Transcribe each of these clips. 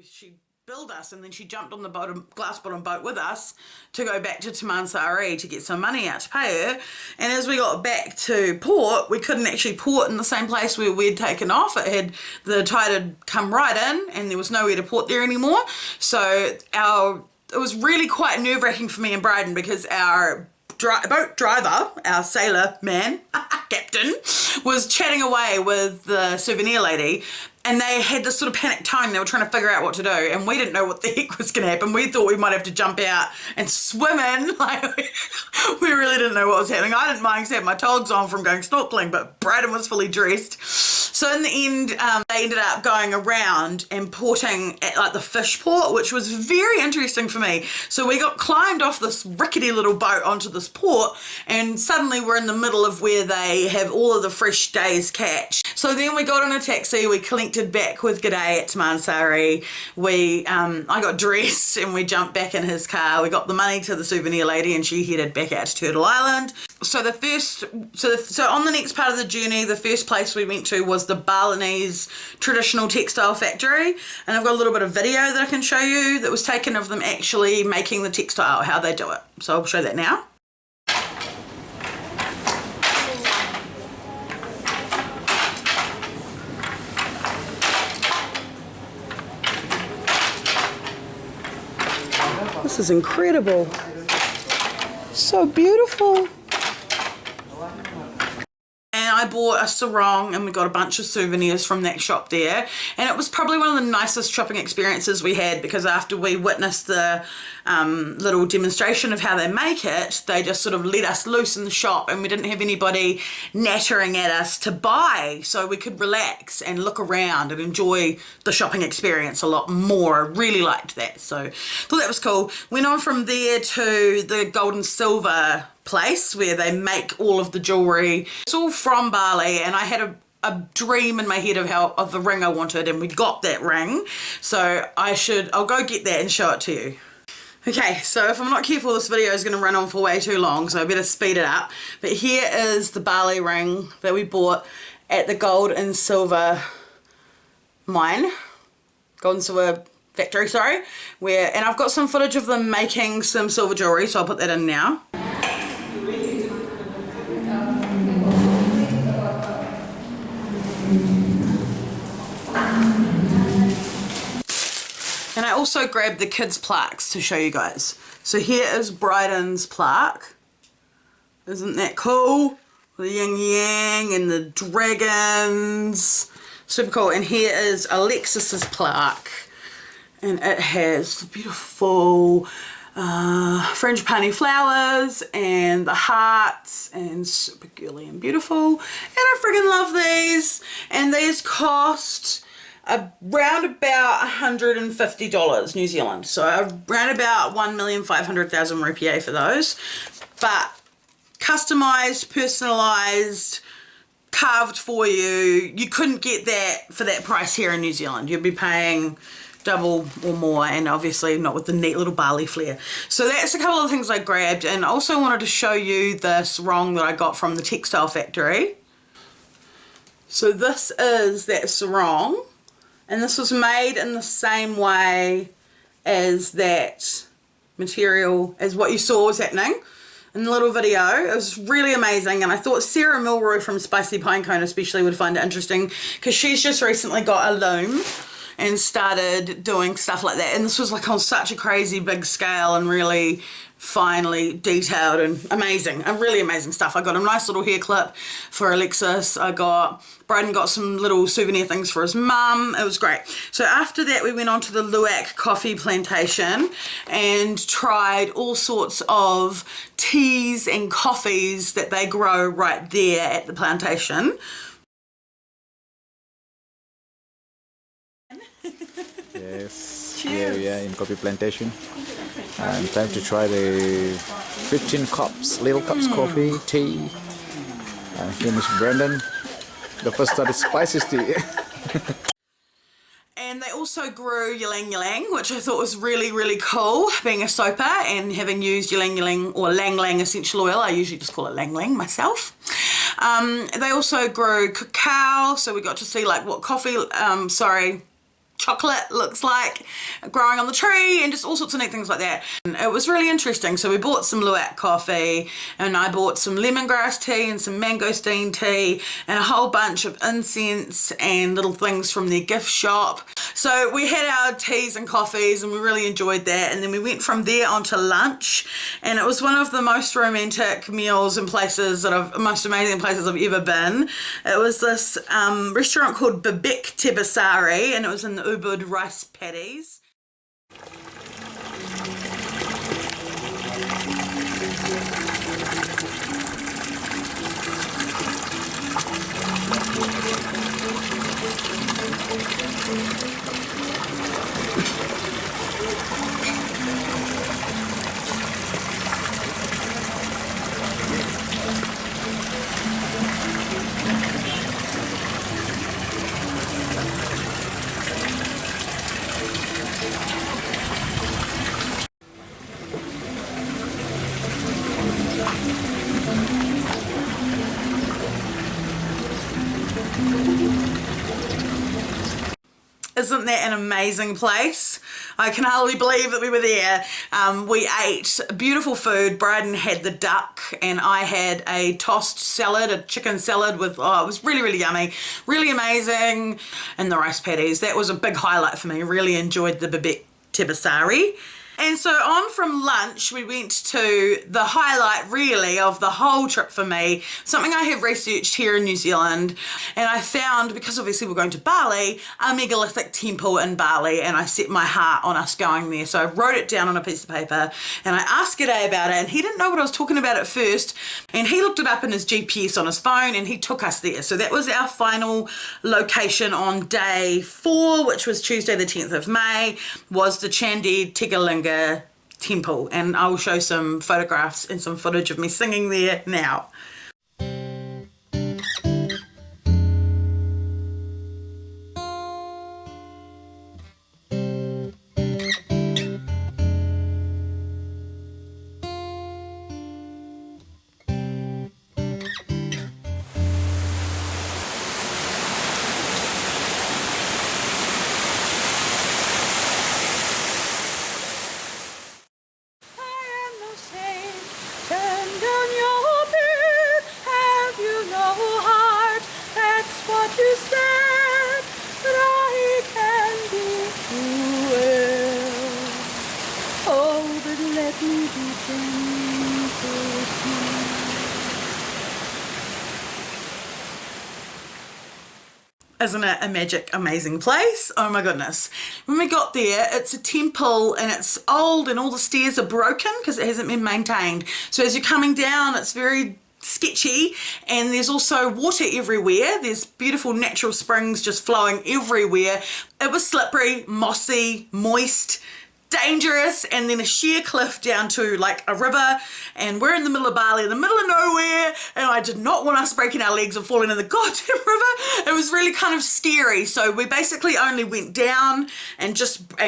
She billed us, and then she jumped on the glass bottom boat with us to go back to Taranaki to get some money out to pay her. And as we got back to port, we couldn't actually port in the same place where we'd taken off. The tide had come right in and there was nowhere to port there anymore. So it was really quite nerve-wracking for me and Bryden, because our boat driver, our sailor man, captain, was chatting away with the souvenir lady, and they had this sort of panic tone. They were trying to figure out what to do, and we didn't know what the heck was going to happen. We thought we might have to jump out and swim in. Like, we really didn't know what was happening. I didn't mind because I had my togs on from going snorkeling, but Bryden was fully dressed. So in the end, they ended up going around and porting at like the fish port, which was very interesting for me. So we climbed off this rickety little boat onto this port, and suddenly we're in the middle of where they have all of the fresh day's catch. So then we got in a taxi, we connected back with G'day at Taranaki. I got dressed and we jumped back in his car. We got the money to the souvenir lady and she headed back out to Turtle Island. So on the next part of the journey, the first place we went to was the Balinese traditional textile factory, and I've got a little bit of video that I can show you that was taken of them actually making the textile, how they do it. So I'll show that now. This is incredible. So beautiful. I bought a sarong and we got a bunch of souvenirs from that shop there, and it was probably one of the nicest shopping experiences we had, because after we witnessed the little demonstration of how they make it, they just sort of let us loose in the shop and we didn't have anybody nattering at us to buy, so we could relax and look around and enjoy the shopping experience a lot more. I really liked that, so thought that was cool. Went on from there to the gold and silver place where they make all of the jewelry. It's all from Bali, and I had a dream in my head of the ring I wanted, and we got that ring, so I'll go get that and show it to you. Okay, so if I'm not careful, this video is going to run on for way too long, so I better speed it up. But here is the Bali ring that we bought at the gold and silver factory, sorry, and I've got some footage of them making some silver jewelry, so I'll put that in now. And I also grabbed the kids' plaques to show you guys. So here is Bryden's plaque. Isn't that cool? The yin yang and the dragons. Super cool. And here is Alexis's plaque. And it has the beautiful frangipani flowers and the hearts, and super girly and beautiful. And I freaking love these. And these cost around about $150 New Zealand, so around about 1,500,000 rupiah for those, but customized, personalized, carved for you. You couldn't get that for that price here in New Zealand. You'd be paying double or more, and obviously not with the neat little Bali flair. So that's a couple of things I grabbed, and also wanted to show you the sarong that I got from the textile factory. So this is that sarong. And this was made in the same way as that material, as what you saw was happening in the little video. It was really amazing, and I thought Sarah Milroy from Spicy Pinecone especially would find it interesting, because she's just recently got a loom and started doing stuff like that, and this was like on such a crazy big scale and really finely detailed and amazing, really amazing stuff. I got a nice little hair clip for Alexis. Bryden got some little souvenir things for his mum. It was great. So after that we went on to the Luwak coffee plantation and tried all sorts of teas and coffees that they grow right there at the plantation. Yes, here we are in coffee plantation. And time to try the 15 cups, little cups coffee, tea. Here is Brandon. The first start is spices tea. And they also grew ylang ylang, which I thought was really, really cool, being a soaper and having used ylang ylang or lang lang essential oil. I usually just call it lang lang myself. They also grew cacao, so we got to see like what chocolate looks like growing on the tree, and just all sorts of neat things like that. And it was really interesting. So we bought some luwak coffee, and I bought some lemongrass tea and some mangosteen tea and a whole bunch of incense and little things from their gift shop. So we had our teas and coffees and we really enjoyed that, and then we went from there on to lunch, and it was one of the most romantic meals and places most amazing places I've ever been. It was this restaurant called Bibik Tebasari, and it was in the Ubud rice paddies. Isn't that an amazing place? I can hardly believe that we were there. We ate beautiful food. Bryden had the duck and I had a tossed salad, a chicken salad with, it was really, really yummy, really amazing. And the rice paddies, that was a big highlight for me. Really enjoyed the Bibik Tebasari. And so on from lunch, we went to the highlight really of the whole trip for me, something I have researched here in New Zealand, and I found, because obviously we're going to Bali, a megalithic temple in Bali, and I set my heart on us going there. So I wrote it down on a piece of paper and I asked G'day about it, and he didn't know what I was talking about at first, and he looked it up in his GPS on his phone and he took us there. So that was our final location on day 4, which was Tuesday the 10th of May, was the Chandi Tegalinga temple, and I will show some photographs and some footage of me singing there now. Isn't it a magic, amazing place? Oh my goodness. When we got there, it's a temple and it's old and all the stairs are broken because it hasn't been maintained. So as you're coming down, it's very sketchy, and there's also water everywhere. There's beautiful natural springs just flowing everywhere. It was slippery, mossy, moist, dangerous, and then a sheer cliff down to like a river, and we're in the middle of Bali, in the middle of nowhere, and I did not want us breaking our legs and falling in the goddamn river. It was really kind of scary, so we basically only went down and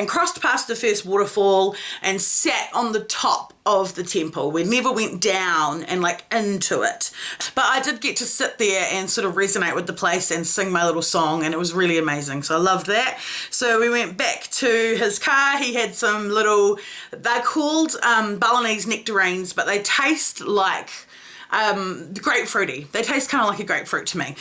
crossed past the first waterfall and sat on the top of the temple. We never went down and like into it, but I did get to sit there and sort of resonate with the place and sing my little song, and it was really amazing, so I loved that. So we went back to his car. He had some little, they're called Balinese nectarines, but they taste like grapefruity. They taste kind of like a grapefruit to me.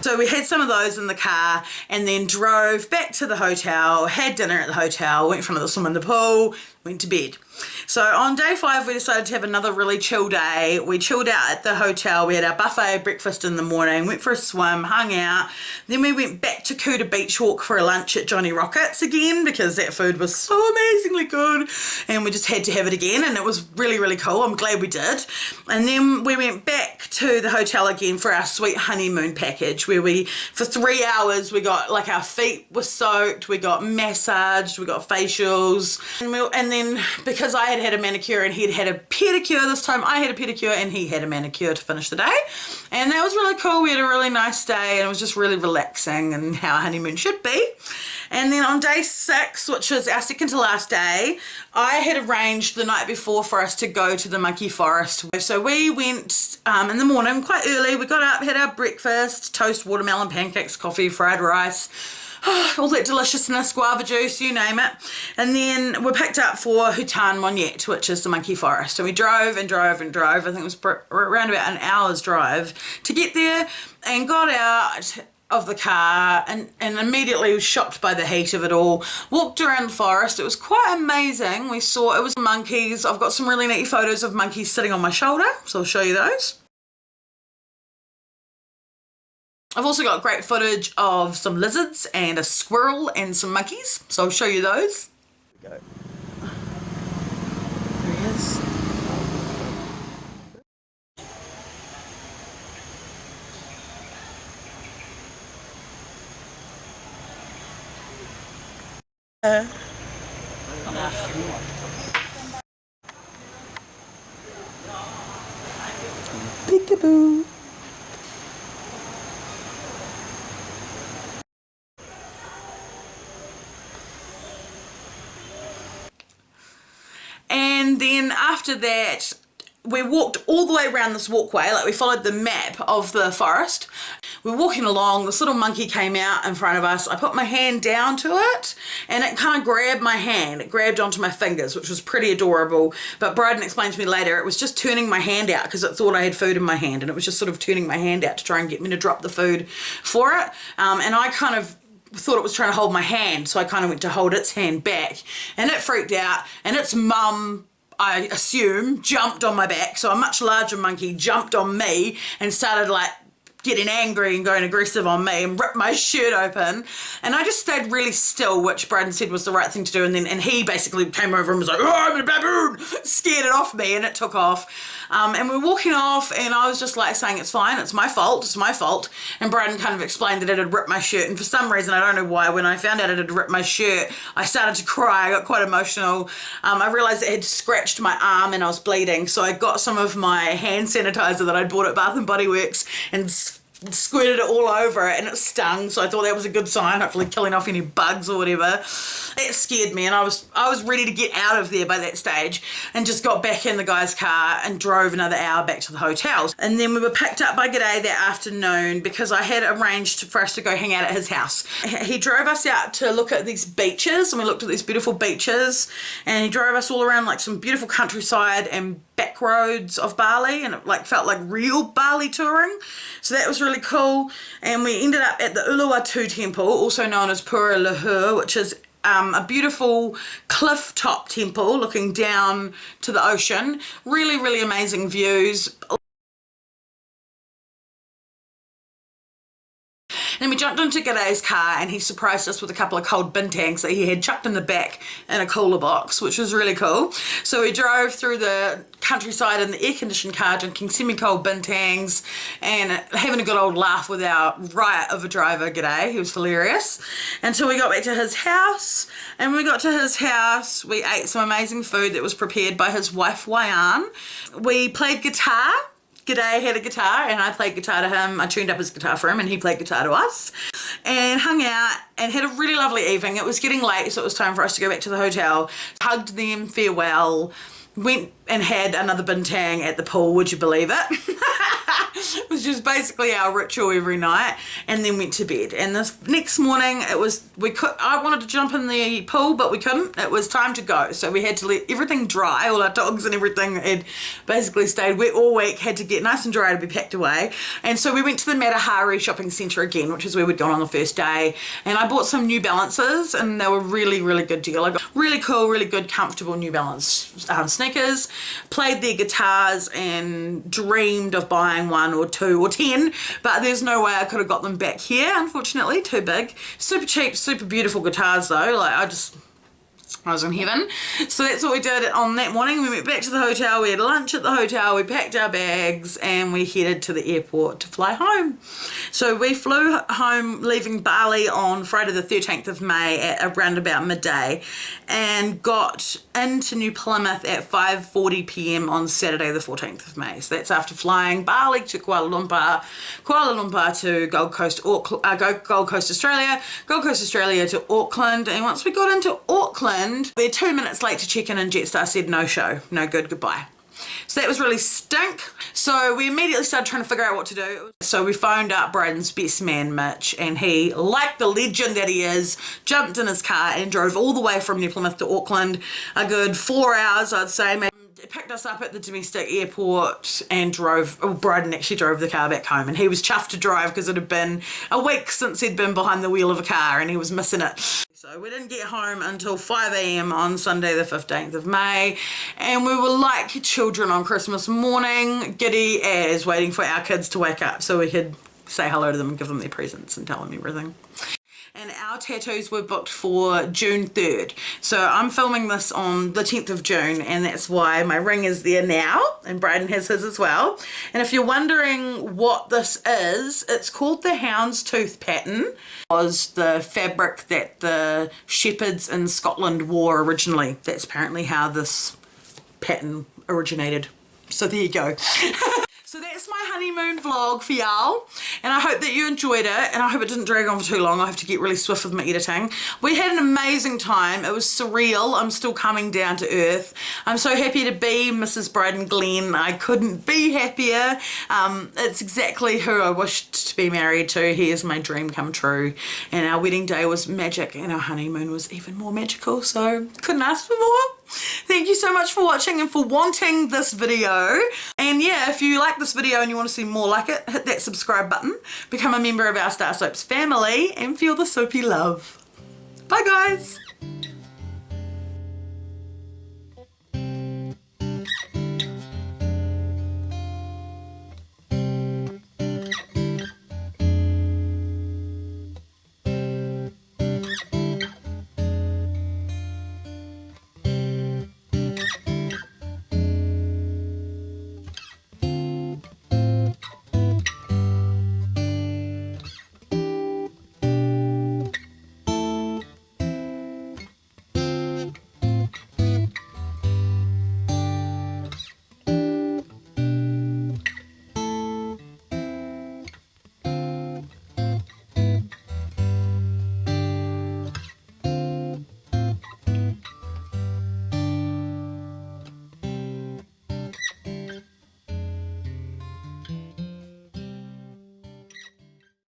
So we had some of those in the car and then drove back to the hotel, had dinner at the hotel, went for another swim in the pool, went to bed. So on day 5 we decided to have another really chill day. We chilled out at the hotel. We had our buffet breakfast in the morning, went for a swim, hung out. Then we went back to Kuta Beach Walk for a lunch at Johnny Rockets again because that food was so amazingly good and we just had to have it again, and it was really, really cool. I'm glad we did. And then we went back to the hotel again for our sweet honeymoon package where for 3 hours we got, like, our feet were soaked, we got massaged, we got facials, and then because because I had had a manicure and he'd had a pedicure this time. I had a pedicure and he had a manicure to finish the day. And that was really cool. We had a really nice day and it was just really relaxing and how a honeymoon should be. And then on day 6, which was our second to last day, I had arranged the night before for us to go to the monkey forest. So we went in the morning quite early. We got up, had our breakfast, toast, watermelon, pancakes, coffee, fried rice, all that deliciousness, guava juice, you name it. And then we picked up for Hutan Monyet, which is the monkey forest. So we drove and drove and drove. I think it was around about an hour's drive to get there, and got out of the car and immediately was shocked by the heat of it all. Walked around the forest. It was quite amazing. We saw, it was monkeys. I've got some really neat photos of monkeys sitting on my shoulder, so I'll show you those. I've also got great footage of some lizards and a squirrel and some monkeys, so I'll show you those. There he is. Peekaboo. And then after that, we walked all the way around this walkway, like we followed the map of the forest. We're walking along, this little monkey came out in front of us. I put my hand down to it and it kind of grabbed my hand. It grabbed onto my fingers, which was pretty adorable. But Bryden explained to me later, it was just turning my hand out because it thought I had food in my hand, and it was just sort of turning my hand out to try and get me to drop the food for it. And I kind of thought it was trying to hold my hand, so I kind of went to hold its hand back, and it freaked out, and its mum, I assume, jumped on my back. So a much larger monkey jumped on me and started like getting angry and going aggressive on me and ripped my shirt open, and I just stayed really still, which Braden said was the right thing to do. And he basically came over and was like, "Oh, I'm a baboon," scared it off me, and it took off. And we're walking off, and I was just like saying, "It's fine, it's my fault, it's my fault." And Braden kind of explained that it had ripped my shirt, and for some reason, I don't know why, when I found out it had ripped my shirt, I started to cry. I got quite emotional. I realised it had scratched my arm and I was bleeding, so I got some of my hand sanitizer that I'd bought at Bath & Body Works and squirted it all over it, and it stung, so I thought that was a good sign, hopefully killing off any bugs or whatever. It scared me, and I was ready to get out of there by that stage, and just got back in the guy's car and drove another hour back to the hotel. And then we were picked up by G'day that afternoon because I had arranged for us to go hang out at his house. He drove us out to look at these beaches, and we looked at these beautiful beaches, and he drove us all around like some beautiful countryside and back roads of Bali, and it like felt like real Bali touring, so that was really cool. And we ended up at the Uluwatu temple, also known as Pura Luhur, which is a beautiful cliff top temple looking down to the ocean. Really, really amazing views. Then we jumped into G'day's car, and he surprised us with a couple of cold bintangs that he had chucked in the back in a cooler box, which was really cool. So we drove through the countryside in the air-conditioned car, drinking semi-cold bintangs and having a good old laugh with our riot of a driver, G'day. He was hilarious. Until we got back to his house. And when we got to his house, we ate some amazing food that was prepared by his wife, Wayan. We played guitar. G'day had a guitar, and I played guitar to him. I tuned up his guitar for him, and he played guitar to us, and hung out and had a really lovely evening. It was getting late, so it was time for us to go back to the hotel. Hugged them, farewell, went and had another bintang at the pool, would you believe it? It was just basically our ritual every night, and then went to bed. And this next morning, I wanted to jump in the pool, but we couldn't. It was time to go, so we had to let everything dry. All our dogs and everything had basically stayed wet all week, had to get nice and dry to be packed away. And so we went to the Matahari shopping centre again, which is where we'd gone on the first day, and I bought some New Balances, and they were really, really good deal. I got really cool, really good, comfortable New Balance sneakers, played their guitars, and dreamed of buying one or two or 10, but there's no way I could have got them back here, unfortunately. Too big. Super cheap, super beautiful guitars though. Like, I was in heaven. So that's what we did on that morning. We went back to the hotel, we had lunch at the hotel, we packed our bags and we headed to the airport to fly home. So we flew home leaving Bali on Friday the 13th of May at around about midday and got into New Plymouth at 5:40 p.m. on Saturday the 14th of May. So that's after flying Bali to Kuala Lumpur to Gold Coast, Gold Coast Australia, Gold Coast Australia to Auckland, and once we got into Auckland, they're 2 minutes late to check in and Jetstar said no show, no good, goodbye. So that was really stink. So we immediately started trying to figure out what to do. So we phoned up Bryden's best man, Mitch, and he, like the legend that he is, jumped in his car and drove all the way from New Plymouth to Auckland, a good 4 hours, I'd say, maybe. Picked us up at the domestic airport and Bryden actually drove the car back home, and he was chuffed to drive because it had been a week since he'd been behind the wheel of a car and he was missing it. So we didn't get home until 5 a.m. on Sunday the 15th of May, and we were like children on Christmas morning, giddy as waiting for our kids to wake up so we could say hello to them and give them their presents and tell them everything. And our tattoos were booked for June 3rd. So I'm filming this on the 10th of June, and that's why my ring is there now, and Bryden has his as well. And if you're wondering what this is, it's called the houndstooth pattern. It was the fabric that the shepherds in Scotland wore originally. That's apparently how this pattern originated. So there you go. So that's my honeymoon vlog for y'all, and I hope that you enjoyed it, and I hope it didn't drag on for too long. I have to get really swift with my editing. We had an amazing time. It was surreal. I'm still coming down to earth. I'm so happy to be Mrs. Bryden Glenn. I couldn't be happier. It's exactly who I wished to be married to. He is my dream come true, and our wedding day was magic, and our honeymoon was even more magical, so couldn't ask for more. Thank you so much for watching and for wanting this video. And yeah, if you like this video and you want to see more like it, hit that subscribe button, become a member of our StarrSoaps family, and feel the soapy love. Bye guys.